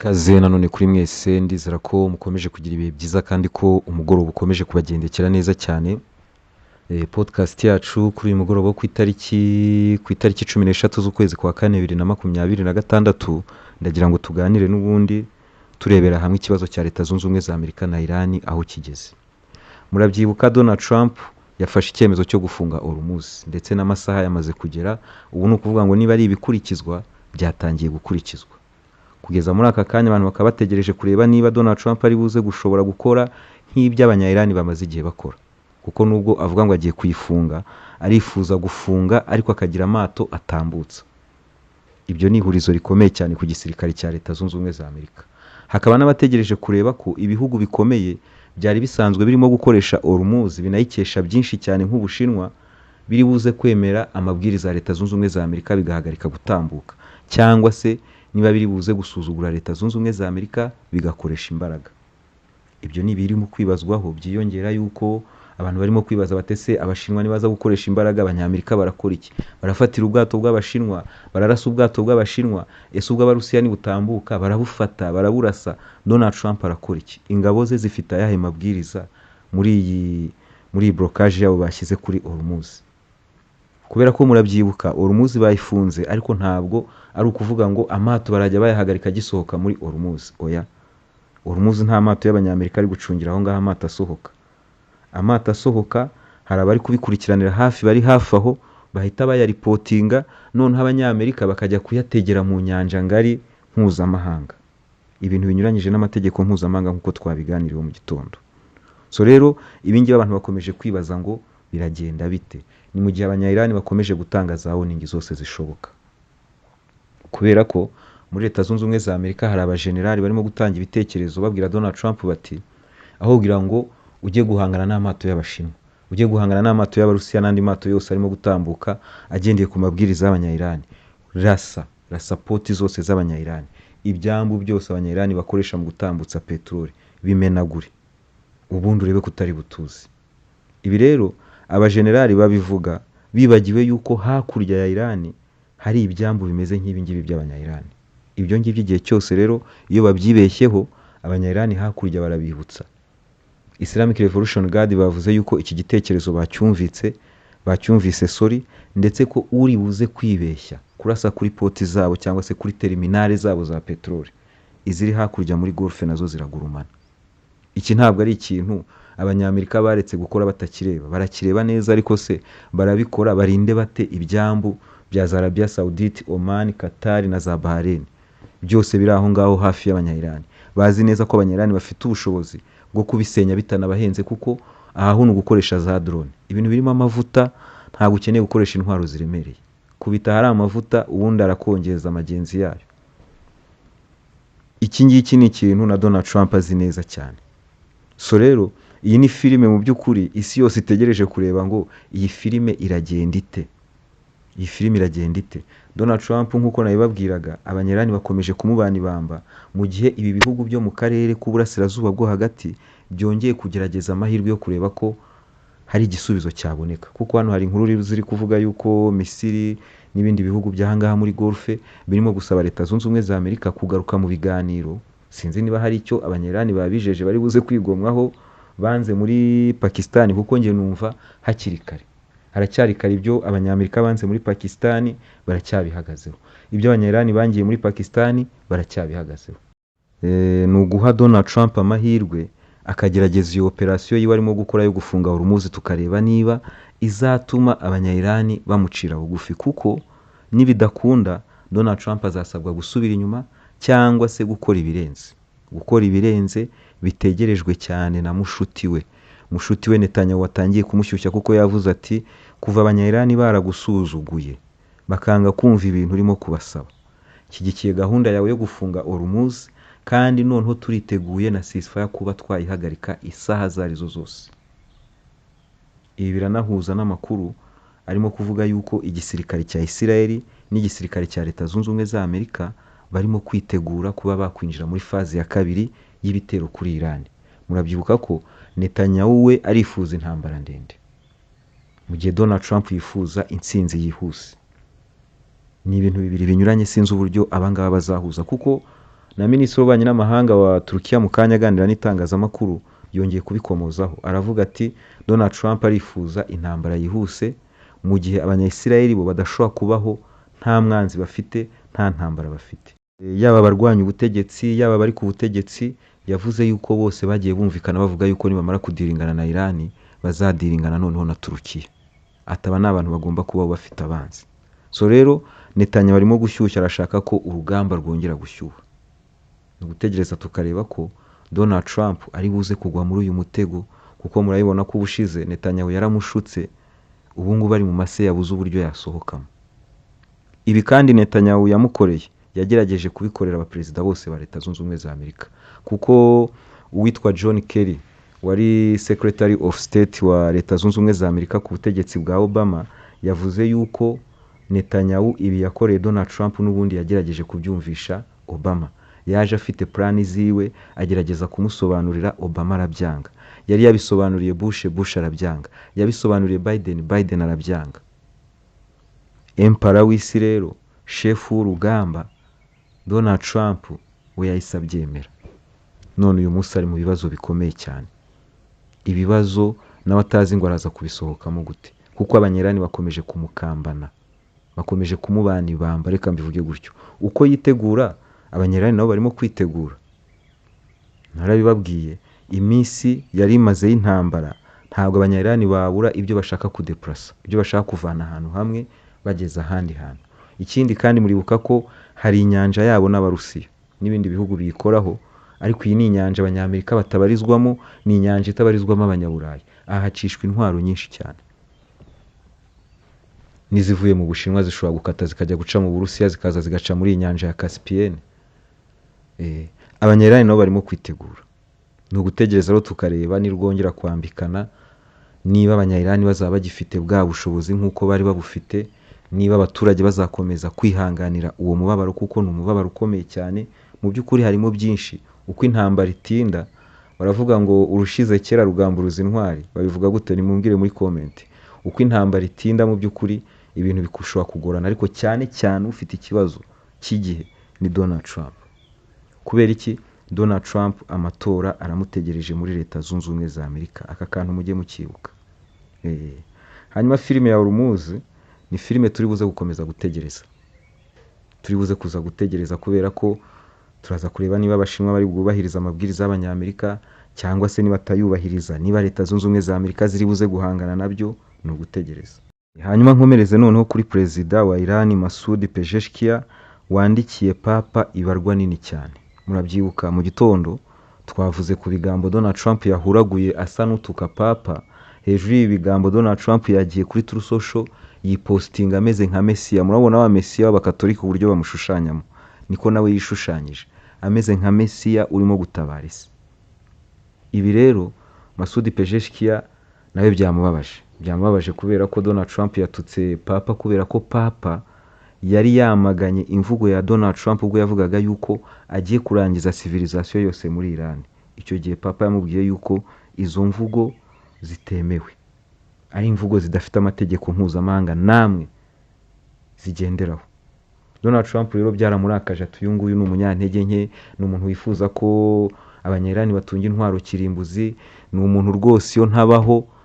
Kaze nanone kuri mwese ndizera ko mukomeje kugira ibihe byiza kandi ko umugoroba ukomeje kubagendekera neza cyane. Podcast yacu kuri uyu mugoroba wo ku itariki 13 z'ukwezi kwa kane 2026 ndagira ngo tuganire n'ubundi turebera hamwe ikibazo cya Leta Zunze Ubumwe za Amerika na Iran aho kigeze. Murabyibuka Donald Trump yafashe icyemezo cyo gufunga Hormuz ndetse n'amasaha yamaze kugera, ubu ni ukuvuga ngo niba ari ibikurikizwa byatangiye gukurikizwa. Kugeza muri aka kanya abantu bakaba bategereje kureba niba Donald Trump ari buze gushobora gukora nk'ibyo abanya-Iran bamaze igihe bakora, kuko nubwo avuga ngo agiye kuyifunga arifuza gufunga ariko akagira amato atambutsa. Ibyo ni ihurizo rikomeye cyane ku gisirikare cya Leta Zunze Ubumwe za Amerika. Hakaba n'abategereje kureba ko ibihugu bikomeye byari bisanzwe birimo gukoresha Hormuz binayikesha byinshi cyane nk'Ubushinwa biri buze kwemera amabwiriza ya Leta Zunze Ubumwe za Amerika bigahagarika gutambuka, cyangwa se niba biri buze gusuzugura Leta Zunze Ubumwe za Amerika bigakoresha imbaraga. Ibyo ni birimo kwibazwaho, byiyongera yuko abantu barimo kwibaza batese Abashinwa nibaza gukoresha imbaraga Abanyamerika barakora iki? Barafatira ubwato bw'Abashinwa, bararasa ubwato bw'Abashinwa, ese ubw'Abarusiya nibutambuka barabufata baraburasa, Donald Trump arakora iki? Ingabo ze zifite ayahe mabwiriza muri iyi blocage yabo bashyize kuri Hormuz? Kubera ko murabyibuka Hormuz bayifunze, ariko ntabwo ari ukuvuga ngo amato barajya bayahagarika gisohoka muri Hormuz. Oya, Hormuz nta mato y'Abanyamerika ari gucungira aho ngaho amato asohoka. Amato asohoka hari abari kubikurikiranira hafi, bari hafi aho bahita bayaripotinga, noneho Abanyamerika bakajya kuyategera mu nyanja ngari mpuzamahanga, ibintu binyuranyije n'amategeko mpuzamahanga nk'uko twabiganiriwe mu gitondo. So rero ibingibi abantu bakomeje kwibaza ngo biragenda bite, ni mu gihe abanya-Iran bakomeje gutanga za warning zose zishoboka. Kubera ko muri Leta Zunze Ubumwe za Amerika hari abajenerali barimo gutanga ibitekerezo babwira Donald Trump bati aho kugira ngo ujye guhangana n'amato y'Abashinwa, ujye guhangana n'amato y'Abarusiya n'andi mato yose arimo gutambuka agendeye ku mabwiriza y'abanya-Iran, rasa poti zose z'abanya-Iran, ibyambu byose abanya-Iran bakoresha mu gutambutsa peteroli bimenagure, ubundi urebe kutari butuzi. Ibi rero abajenerali babivuga bibagiwe yuko hakurya ya Iran hari ibyambu bimeze nk'ibi ngibi by'abanya-Iran. Ibyo ngibyo igihe cyose rero iyo babyibeshyeho abanya-Iran hakurya barabibutsa. Islamic Revolution Guard bavuze yuko iki gitekerezo bacyumvise ndetse ko uri buze kwibeshya kurasa kuri poti zabo cyangwa se kuri terminale zabo za peteroli iziri hakurya muri Gulf nazo ziragurumana. Iki ntabwo ari ikintu Abanyamerika baretse gukora batakireba, barakireba neza, ariko se barabikora barinde bate ibyambu bya Arabia Saudite, Oman, Qatar na za Bahrain byose biri aho ngaho hafi y'abanya-Iran. Bazi neza ko abanya-Iran bafite ubushobozi bwo kubisenya bitanabahenze, kuko aha hano gukoresha za drone, ibintu birimo amavuta, ntabwo ukeneye gukoresha intwaro ziremereye. Kubita hari amavuta ubundi arakongeza amagenzi yayo. Iki ngiki ni ikintu na Donald Trump azi neza cyane. So rero iyi ni filime mu by'ukuri isi yose itegereje kureba ngo iyi filime iragenda ite. Iyi filime iragenda ite? Donald Trump nk'uko nabibabwiraga, abanya-Iran bakomeje kumubana ibamba mu gihe ibi bihugu byo mu karere k'uburasirazuba bwo hagati byongeye kugerageza amahirwe yo kureba ko hari igisubizo cyaboneka, kuko hano hari inkuru ziri kuvuga yuko Misiri n'ibindi bihugu by'ahangaha muri Gulf birimo gusaba Leta Zunze Ubumwe za Amerika kugaruka mu biganiro. Sinzi niba hari icyo abanya-Iran babijeje bari buze kwigomwaho banze muri Pakistan, kuko nge numva hakiri kare, haracyari kare. Ibyo Abanyamerika banze muri Pakistan baracyabihagazeho, ibyo abanya-Iran bangiye muri Pakistan baracyabihagazeho. Ni uguha Donald Trump amahirwe akagerageza iyo operasiyo yiwe arimo gukora yo gufunga Hormuz, tukareba niba izatuma abanya-Iran bamucira bugufi, kuko nibidakunda Donald Trump azasabwa gusubira inyuma cyangwa se gukora ibirenze bitegerejwe cyane na mushuti we Netanyahu watangiye kumushyushya, kuko yavuze ati kuva abanya-Iran baragusuzuguye bakanga kumva ibintu urimo kubasaba, shyigikiye gahunda yawe yo gufunga Hormuz, kandi noneho turiteguye na ceasefire kuba twayihagarika isaha zarizo zose. Ibi biranahuza n'amakuru arimo kuvuga yuko igisirikare cya Israel n'igisirikare cya Leta Zunze Ubumwe za Amerika barimo kwitegura kuba bakwinjira muri fazi ya kabiri y'ibitero kuri Iran. Murabyibuka ko Netanyahu we arifuza intambara ndende, mu gihe Donald Trump yifuza intsinzi yihuse. Ni ibintu bibiri binyuranye, sinzi uburyo abangaba bazahuza, kuko na minisitiri w'ububanyi n'amahanga wa Turukiya mu kanya aganira n'itangazamakuru yongeye kubikomozaho aravuga ati Donald Trump arifuza intambara yihuse mu gihe abanyayisiraheli bo badashobora kubaho nta mwanzi bafite nta ntambara bafite. Yaba abarwanya ubutegetsi yaba bari ku butegetsi yavuze yuko bose bagiye bumvikana bavuga yuko nibamara kudiringana na Iran bazadiringana noneho na Turukiya, ataba n'abantu bagomba kuba bafite abanzi. So rero Netanyahu barimo gushyushya, arashaka ko urugamba rwongera gushyuha. Ni gutegereza tukareba ko Donald Trump ari buze kugwa muri uyu mutego, kuko murabibona ko ubushize Netanyahu yaramushutse, ubu ngubu ari mu mase yabuze uburyo yasohokamo. Ibi kandi Netanyahu yamukoreye yagerageje kubikorera abaperezida bose ba Leta Zunze Ubumwe za Amerika, kuko uwitwa John Kerry wari Secretary of State wa Leta Zunze Ubumwe za Amerika ku butegetsi bwa Obama yavuze yuko Netanyahu ibi yakoreye Donald Trump n'ubundi yagerageje kubyumvisha Obama. Yaje afite plani ziwe agerageza kumusobanurira, Obama arabyanga. Yari yabisobanuriye Bush arabyanga. Yabisobanuriye Biden arabyanga. Empara w'isi rero, shefu w'urugamba Donald Trump we yahise abyemera. None uyu munsi ari mu bibazo bikomeye cyane. Ibibazo nawe atazi ngo araza kubisohokamo gute, kuko abanyerani bakomeje kumukambana, bakomeje kumubana ibamba. Reka mbivuge gutyo, uko yitegura abanyerani nabo barimo kwitegura. Narabibabwiye iminsi yari imaze y'intambara, ntabwo abanyerani babura ibyo bashaka kudeplasa, ibyo bashaka kuvana ahantu hamwe bageza ahandi hantu. Ikindi kandi muribuka ko hari inyanja yabo n'Abarusiya n'ibindi bihugu biyikoraho, ariko iyi ni inyanja abanyamerika batabarizwamo, ni inyanja itabarizwamo abanyaburayi. Aha hacishwa intwaro nyinshi cyane, nizivuye mu Bushinwa zishobora gukata zikajya guca mu Burusiya, zikaza zigaca muri inyanja ya Caspienne. Abanyerani nabo barimo kwitegura. Ni ugutegereza rero tukareba nirwongera kwambikana, niba abanyerani bazaba bagifite bwa bushobozi nk'uko bari babufite, niba abaturage bazakomeza kwihanganira uwo mubabaro, kuko ni umubabaro ukomeye cyane. Mu by'ukuri harimo byinshi. Uko intambara itinda, baravuga ngo urushize kera rugamburuza intwari. Babivuga gute? Nimumbwire muri comment. Uko intambara itinda mu by'ukuri ibintu bikushobora kugorana, ariko cyane cyane ufite ikibazo cy'igihe ni Donald Trump. Kubera iki? Donald Trump amatora aramutegereje muri Leta Zunze Ubumwe za Amerika. Aka kantu mujye mukibuka. Hanyuma filime ya Hormuz ni filime turi buze gukomeza gutegereza. Turi buze kuza gutegereza kubera ko turaza kureba niba abashinwa bari bwubahiriza amabwiriza y'abanyamerika cyangwa se niba atayubahiriza, niba Leta Zunze Ubumwe za Amerika ziri buze guhangana nabyo. Ni ugutegereza. Hanyuma nkomereze noneho kuri perezida wa Iran Masoud Pezeshkian wandikiye Papa ibarwa nini cyane. Murabyibuka mu gitondo twavuze ku bigambo Donald Trump yahuraguye asa n'utuka Papa. Hejuru y'ibigambo Donald Trump yagiye kuri Truth Social yipostinga ameze nka Mesiya. Murabona wa Mesiya w'abakatolika uburyo bamushushanyamo, niko nawe yishushanyije ameze nka Mesiya urimo gutabara isi. Ibi rero Masoud Pezeshkian nawe byamubabaje kubera ko Donald Trump yatutse Papa, kubera ko Papa yari yamaganye imvugo ya Donald Trump ubwo yavugaga yuko agiye kurangiza civilisation yose muri Iran. Icyo gihe Papa yamubwiye yuko izo mvugo zitemewe, ari imvugo zidafite amategeko mpuzamahanga namwe zigenderaho. Donald Trump rero byaramurakaje ati uyu nguyu ni umunyantege nke, ni umuntu wifuza ko abanyerani batunga intwaro kirimbuzi, ni umuntu rwose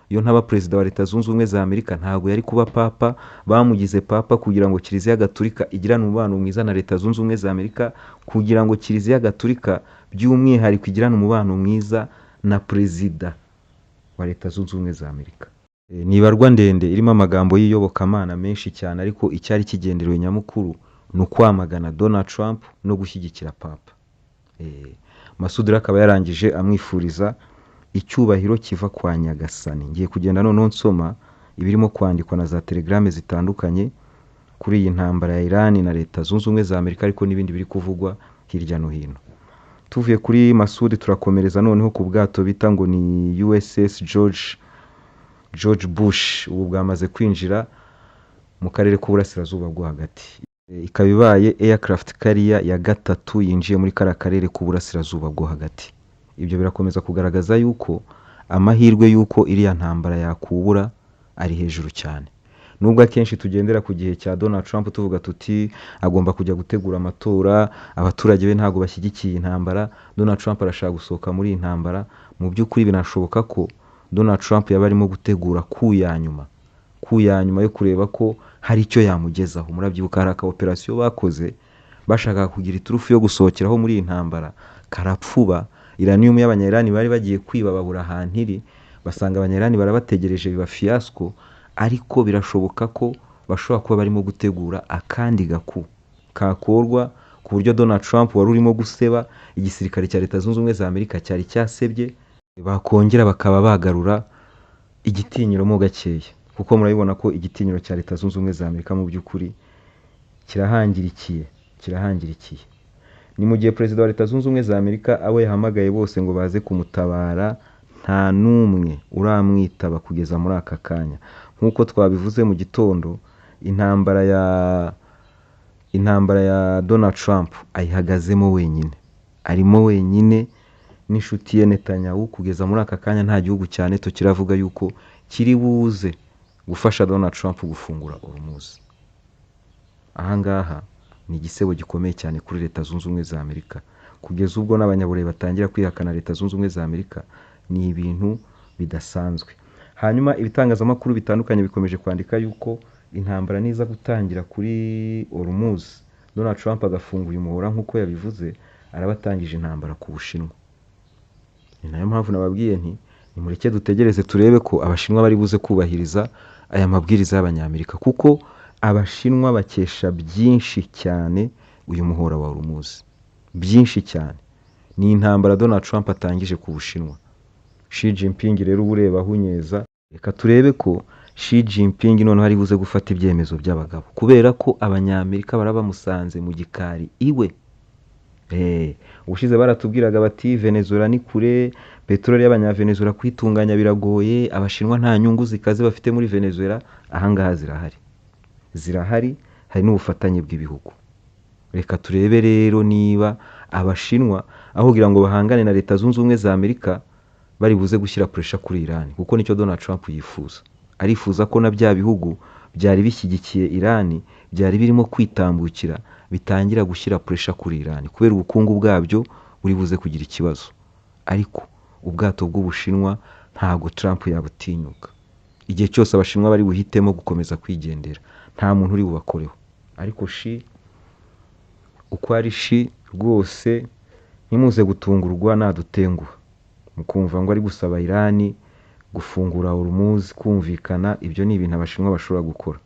iyo ntaba perezida wa Leta Zunze Ubumwe za Amerika ntabwo yari kuba Papa. Bamugize Papa kugira ngo Kiliziya Gatolika igirane umubano mwiza na Leta Zunze Ubumwe za Amerika, kugira ngo Kiliziya Gatolika by'umwihariko igirane umubano mwiza na perezida wa Leta Zunze Ubumwe za Amerika. Ni ibarwa ndende irimo amagambo y'iyobokamana menshi cyane, ariko icyari kigenderewe nyamukuru ni ukwamagana Donald Trump no gushyigikira Papa. Masoud akaba yarangije amwifuriza icyubahiro kiva kwa Nyagasani. Ngiye kugenda noneho nsoma ibirimo kwandikwa na za telegrame zitandukanye kuri iyi ntambara ya Iran na Leta Zunze Ubumwe za Amerika, ariko n'ibindi biri kuvugwa hirya no hino. Tuvuye kuri Masoud turakomereza noneho ku bwato bita ngo ni USS George Bush. Ubu bwamaze kwinjira mu karere k'uburasirazuba bwo hagati. Ikaba ibaye aircraft carrier ya gatatu yinjiye muri karere k'uburasirazuba bwo hagati. Ibyo birakomeza kugaragaza yuko amahirwe yuko iriya ntambara yakubura ari hejuru cyane. nubwo akenshi tugendera ku gihe cya Donald Trump tuvuga tuti agomba kujya gutegura amatora, abaturage be ntabwo bashyigikiye intambara, Donald Trump arashaka gusohoka muri iyi ntambara. Mu by'ukuri binashoboka ko Donald Trump yaba arimo gutegura ku ya nyuma yo kureba ko hari icyo yamugezaho. Murabyibuka hari aka operasiyo bakoze bashaka kugira iturufu yo gusohokeraho muri iyi ntambara, karapfuba. Iranium y'abanyayirani bari bagiye kwiba babura ahantu iri, basanga abanyayirani barabategereje, biba fiasco. Ariko birashoboka ko bashobora kuba barimo gutegura akandi gaku kakorwa ku buryo Donald Trump wari urimo guseba igisirikare cya Leta Zunze Ubumwe za Amerika cyari cyasebye, bakongera bakaba bagarura igitinyiro mo gakeya, kuko murabibona ko igitinyiro cya Leta Zunze Ubumwe za Amerika mu by'ukuri kirahangirikiye. Ni mu gihe perezida wa Leta Zunze Ubumwe za Amerika abo yahamagaye bose ngo baze kumutabara, nta n'umwe uramwitaba kugeza muri aka kanya. Nk'uko twabivuze mu gitondo, intambara ya Donald Trump ayihagazemo wenyine, arimo wenyine n'inshuti ye Netanyahu. Kugeza muri aka kanya nta gihugu cya NATO kiravuga yuko kiri buze gufasha Donald Trump gufungura Hormuz. Ahangaha ni igisebo gikomeye cyane kuri Leta Zunze Ubumwe za Amerika. Kugeza ubwo n'abanyaburayi batangira kwihakana Leta Zunze Ubumwe za Amerika, ni ibintu bidasanzwe. Hanyuma ibitangazamakuru bitandukanye bikomeje kwandika yuko intambara niza gutangira kuri Hormuz, Donald Trump agafunguye umuhora nk'uko yabivuze, arabatangije intambara ku Bushinwa. Ni nayo mpamvu nababwiye nti nimureke dutegereze turebe ko Abashinwa bari buze kubahiriza aya mabwiriza y'Abanyamerika, kuko Abashinwa bakesha byinshi cyane uyu muhora wa Hormuz, byinshi cyane. Ni intambara Donald Trump atangije ku Bushinwa. Xi Jinping rero ureba ahunyeza, reka turebe ko Xi Jinping noneho ari buze gufata ibyemezo by'abagabo, kubera ko Abanyamerika baraba bamusanze mu gikari iwe. Ubushize baratubwiraga bati Venezuela ni kure, peteroli y'Abanyavenezuela kwitunganya biragoye, Abashinwa nta nyungu zikaze bafite muri Venezuela. Ahangaha zirahari, hari n'ubufatanye bw'ibihugu. Reka turebe rero niba Abashinwa aho kugira ngo bahangane na Leta Zunze Ubumwe za Amerika bari buze gushyira pressure kuri Iran, kuko nicyo Donald Trump yifuza. Arifuza ko na bya bihugu byari bishyigikiye Iran, byari birimo kwitambukira, bitangira gushyira pressure kuri Iran, kubera ubukungu bwabyo buri buze kugira ikibazo. Ariko ubwato bw'Ubushinwa ntabwo Trump yabutinyuka. Igihe cyose Abashinwa bari buhitemo gukomeza kwigendera, nta muntu uri bubakoreho. Ariko uko ari Xi rwose ntimuze gutungurwa nadutenguha mukumva ngo ari gusaba Iran gufungura Hormuz, kumvikana. Ibyo ni ibintu Abashinwa bashobora gukora.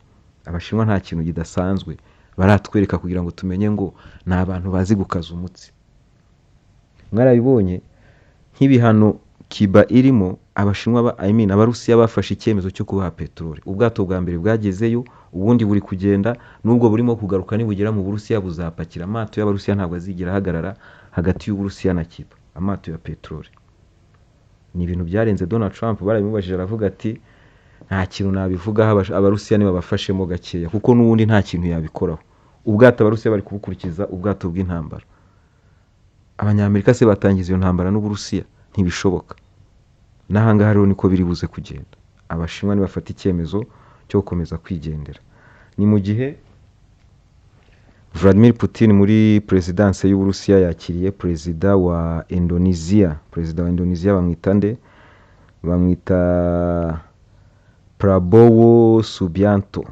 Abashinwa nta kintu kidasanzwe baratwereka kugira ngo tumenye ngo ni abantu bazi gukaza umutsi. Mwarabibonye nk'ibihano Cuba irimo, Abashinwa Abarusiya bafashe icyemezo cyo kubaha peteroli. Ubwato bwa mbere bwagezeyo, ubundi buri kugenda, nubwo burimo kugaruka nibugera mu Burusiya buzapakira. Amato y'Abarusiya ntabwo azigera ahagarara hagati y'Uburusiya na Cuba, amato ya peteroli. Ni ibintu byarenze Donald Trump. Barabimubajije aravuga ati nta kintu nabivugaho, Abarusiya niba bafashemo gakeya, kuko n'ubundi nta kintu yabikoraho. Ubwato Abarusiya bari kubukurikiza ubwato bw'intambara. Abanyamerika se batangiza iyo ntambara n'Uburusiya? Ntibishoboka. N'ahangaha rero niko biri buze kugenda. Abashinwa nibafata icyemezo cyo gukomeza kwigendera. Ni mu gihe Vladimir Putin muri presidanse y'Uburusiya yakiriye perezida wa Indonesia. Perezida wa Indonesia bamwita nde? Bamwita Prabowo Subianto.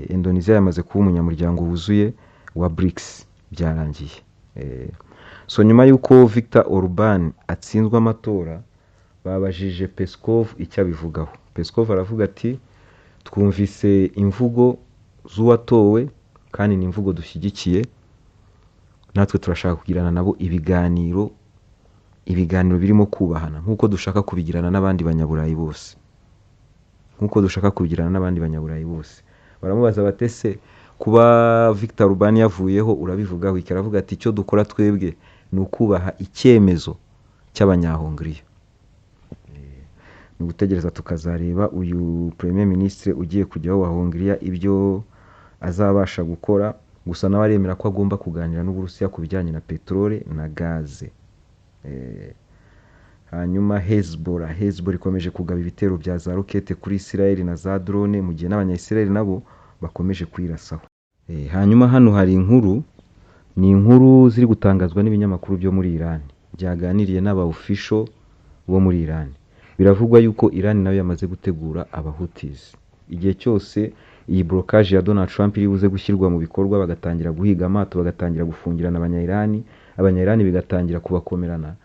Indonesia yamaze kuba umunyamuryango wuzuye wa BRICS, byarangiye. So nyuma yuko Viktor Orban atsinzwe amatora, babajije Peskov icyo abivugaho. Peskov aravuga ati twumvise imvugo z'uwatowe kandi ni imvugo dushyigikiye, natwe turashaka kugirana nabo ibiganiro birimo kubahana, nk'uko dushaka kubigirana n'abandi banyaburayi bose. Baramubaza batese kuba Viktor Orban yavuyeho urabivugaho iki? Aravuga ati icyo dukora twebwe ni ukubaha icyemezo cy'Abanyahongiriya. Ni gutegereza tukazareba uyu Premier Ministre ugiye kujyaho wa Hongiriya ibyo azabasha gukora. Gusa nawe aremera ko agomba kuganira n'Uburusiya ku bijyanye na peteroli na gaze. hanyuma Hezbollah ikomeje kugaba ibitero bya za rokete kuri Israel na za drone mu gihe n'abanya-Israel nabo bakomeje kwirasaho. Hanyuma hano hari ni inkuru ziri gutangazwa n'ibinyamakuru byo muri Iran byaganiriye n'aba official bo muri Iran. Biravugwa yuko Iran nayo yamaze gutegura Houthis. Igihe cyose iyi blocage ya Donald Trump iri buze gushyirwa mu bikorwa, bagatangira guhiga amato, bagatangira gufungirana abanya-Iran bigatangira kubakomerana,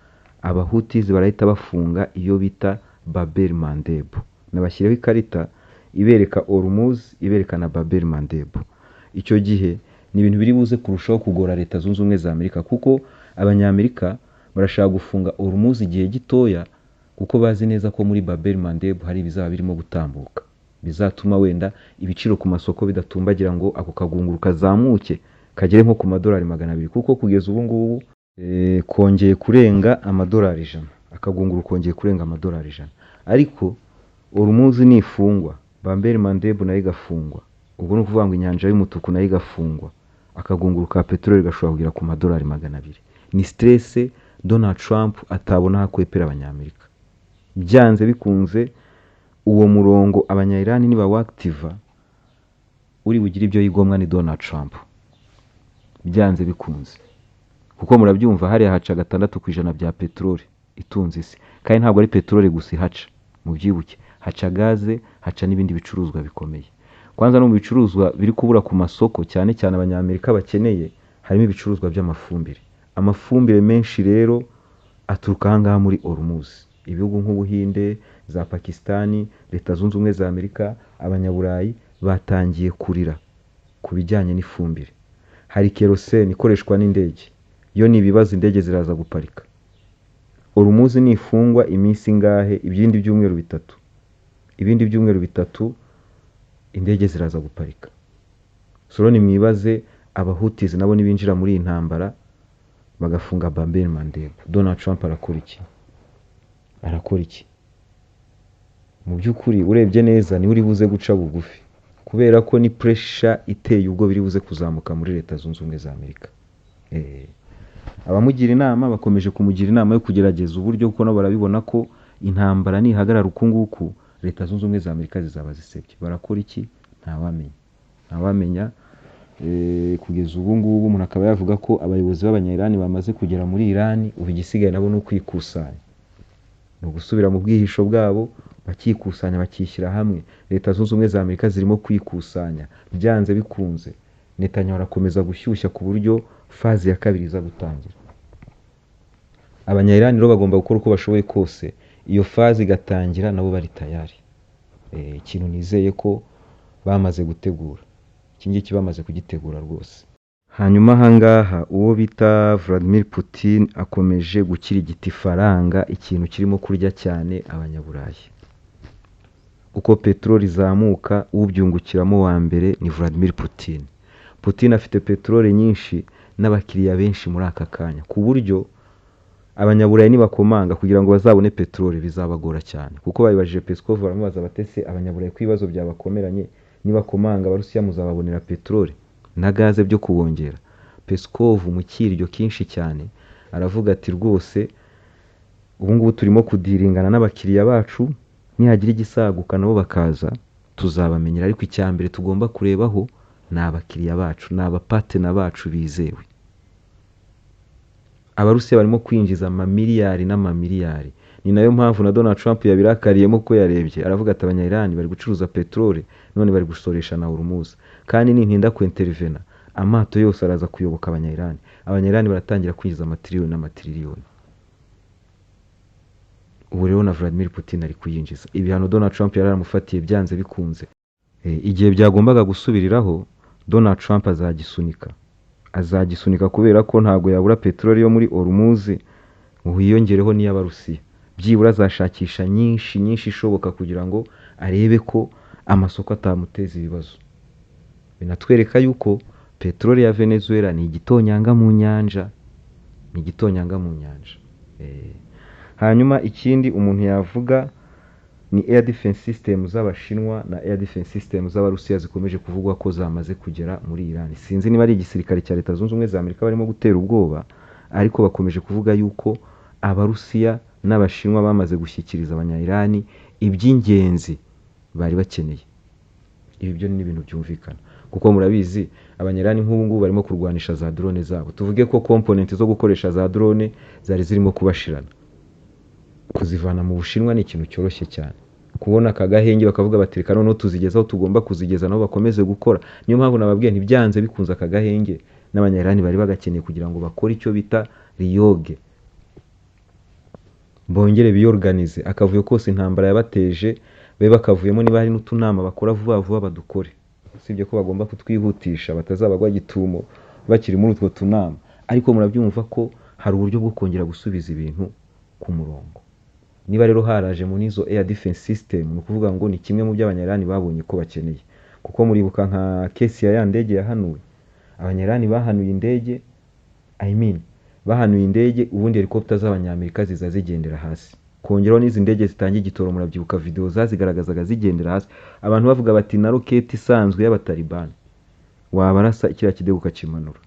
Houthis barahita bafunga iyo bita Bab el-Mandeb. Nabashyiraho ikarita ibereka Hormuz, ibereka na Bab el-Mandeb. Icyo gihe ni ibintu biri buze kurushaho kugora Leta Zunze Ubumwe za Amerika, kuko abanyamerika barashaka gufunga Hormuz igihe gitoya, kuko bazi neza ko muri Bab el-Mandeb hari bizaba birimo gutambuka, bizatuma wenda ibiciro ku masoko bidatumbagira ngo ako kagunguru kazamuke kagere nko ku $200, kuko kugeza ubu ngubu kongeye kurenga $100, akagunguru kongeye kurenga $100. Ariko Hormuz nifungwa, Bab el-Mandeb nayo igafungwa, ubwo no kuvuga ngo inyanja y'umutuku nayo igafungwa, akagunguru ka peteroli gashobora kugera ku $200. Ni stress Donald Trump atabona hakwepera abanyamerika. Byanze bikunze uwo murongo abanya-Iran niba wactiva, uri bugira ibyo yigomwa ni Donald Trump. Byanze bikunze, kuko murabyumva hariya haca 6% bya peteroli itunze isi, kandi ntabwo ari peteroli gusa haca, mu byibuke haca gaze, haca n'ibindi bicuruzwa bikomeye. Kwanza no mu bicuruzwa biri kubura ku masoko cyane cyane abanyamerika bakeneye, harimo ibicuruzwa by'amafumbire. Amafumbire menshi rero aturuka ahangaha muri Hormuz. Ibihugu nk'Ubuhinde, za Pakistani, Leta Zunze Ubumwe za Amerika, abanyaburayi batangiye kurira ku bijyanye n'ifumbire. Hari kerosene ikoreshwa n'indege, yo ni ibibazo indege ziraza guparika. Hormuz nifungwa iminsi ingahe? Ibindi byumweru bitatu indege ziraza guparika. Solo ni mwibaze Houthis nabo nibinjira muri intambara bagafunga Bab el-Mandeb, Donald Trump arakora iki? Mu by'ukuri urebye neza ni uri buze guca bugufi, kubera ko ni pressure iteye ubwo biri buze kuzamuka muri Leta Zunze Ubumwe za Amerika. Abamugira inama bakomeje kumugira inama yo kugerageza uburyo, kuko nabo barabibona ko intambara nihagarara ukunguku Leta Zunze Ubumwe za Amerika zizaba zisebye. Barakora iki? Ntawamenya. Kugeza ubu ngubu umuntu akaba yavuga ko abayobozi b'abanya-Iran bamaze kugera muri Iran, ubu igisigaye nabo no kwikusanya, no gusubira mu bwihisho bwabo, bakikusanya bakishyira hamwe. Leta Zunze Ubumwe za Amerika zirimo kwikusanya, byanze bikunze Netanyahu arakomeza gushyushya ku buryo fazi ya kabiri iza gutangira. Abanya-Iran rero bagomba gukora uko bashoboye kose iyo fazi igatangira nabo bari tayari. Ikintu nizeye ko bamaze gutegura, iki bamaze kugitegura rwose. Hanyuma ahangaha uwo bita Vladimir Putin akomeje gukirigita ifaranga, ikintu kirimo kurya cyane abanyaburayi. Uko peteroli izamuka, ubyungukiramo wa mbere ni Vladimir Putin. Putin afite peteroli nyinshi n'abakiriya benshi muri aka kanya, ku buryo abanyaburayi nibakomanga kugira ngo bazabone peteroli bizabagora cyane, kuko babibajije Peskov baramubaza batese abanyaburayi ko ibibazo byabakomeranye, nibakomanga Abarusiya muzababonera peteroli na gaze byo kubongera. Peskov mu kiryo kinshi cyane aravuga ati rwose ubu ngubu turimo kudiringana n'abakiriya bacu, nihagira igisaguka nabo bakaza tuzabamenyera, ariko icyambere tugomba kurebaho ni abakiriya bacu, ni abapartner bacu bizewe. Abarusiya barimo kwinjiza amamiliyari n'amamiliyari. Ni nayo mpamvu na Donald Trump yabirakariyemo ko yarebye, aravuga ati abanya-Iran bari gucuruza peteroli, none bari gusoresha na Hormuz, kandi nintinda ku intervena amato yose araza kuyoboka abanya-Iran. Abanya-Iran baratangira kwinjiza amatiriyoni n'amatiriyoni. Ubu rero na Vladimir Putin ari kuyinjiza. Ibihano Donald Trump yararamufatiye byanze bikunze, igihe byagombaga gusubiriraho Donald Trump azagisunika kubera ko ntago yabura peteroli yo muri Hormuz, ngo hiyongereho n'iy'Abarusiya. Byibura azashakisha nyinshi ishoboka kugira ngo arebe ko amasoko atamuteza ibibazo. Binatwereka yuko peteroli ya Venezuela ni igitonyanga mu nyanja, Hanyuma ikindi umuntu yavuga ni air defense system z'Abashinwa na air defense system z'Abarusiya zikomeje kuvugwa ko zamaze kugera muri Iran. Sinzi niba ari igisirikare cya Leta Zunze Ubumwe za Amerika barimo gutera ubwoba, ariko bakomeje kuvuga yuko Abarusiya n'abashinwa bamaze gushyikiriza abanya-Iran iby'ingenzi bari bakeneye. Ibi byo ni ibintu byumvikana kuko murabizi abanya-Iran nk'ubu ngubu barimo kurwanisha za drone zabo. Tuvuge ko component zo gukoresha za drone zari zirimo kubashirana. Kuzivana mu Bushinwa ni ikintu cyoroshye cyane. Kubona aka gahenge bakavuga bati reka noneho tuzigezaho tugomba kuzigeza nabo bakomeze gukora. Niyo mpamvu nababwiye ntibyanze bikunze aka gahenge n'abanya-Iran bari bagakeneye kugira ngo bakore icyo bita riyoge, bongere biyorganize. Akavuyo kose intambara yabateje be bakavuyemo, niba hari n'utunama bakora vuba vuba badukore. Usibye ko bagomba kutwihutisha batazabagwa gitumo bakiri muri utwo tunama, ariko murabyumva ko hari uburyo bwo kongera gusubiza ibintu ku murongo. Niba rero haraje mu nizo air defense system, ni ukuvuga ngo ni kimwe mu by'abanya-Iran babonye ko bakeneye, kuko muribuka nka case ya ndege yahanuwe. Abanya-Iran bahanuye indege, bahanuye indege, ubundi helicopter z'abanyamerika ziza zigendera hasi. Kongeraho n'izi ndege zitangiye igitoro, murabyibuka video zazigaragazaga zigendera hasi, abantu bavuga bati na rocket isanzwe y'abataliban wabarasa ikira kidego ukakimanura.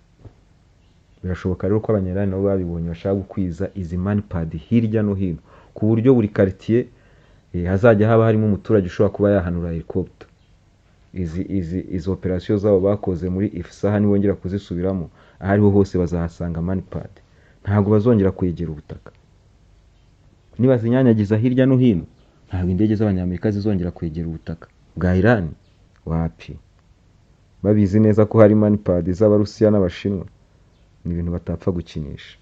Birashoboka rero ko abanya-Iran nabo babibonye bashaka gukwiza izi manpad hirya no hino, ku buryo buri quartier hazajya haba harimo umuturage ushobora kuba yahanura helicopter. Izi operation zabo bakoze muri Ifsaha nibongera kuzisubiramo, ahariho hose bazahasanga manpad, ntago bazongera kwegera ubutaka. Niba zinyanyagiza hirya no hino, ntabwo indege z'abanyamerika zizongera kwegera ubutaka bwa Iran. Wapi, babizi neza ko hari manpad z'Abarusiya n'Abashinwa, ni ibintu batapfa gukinisha.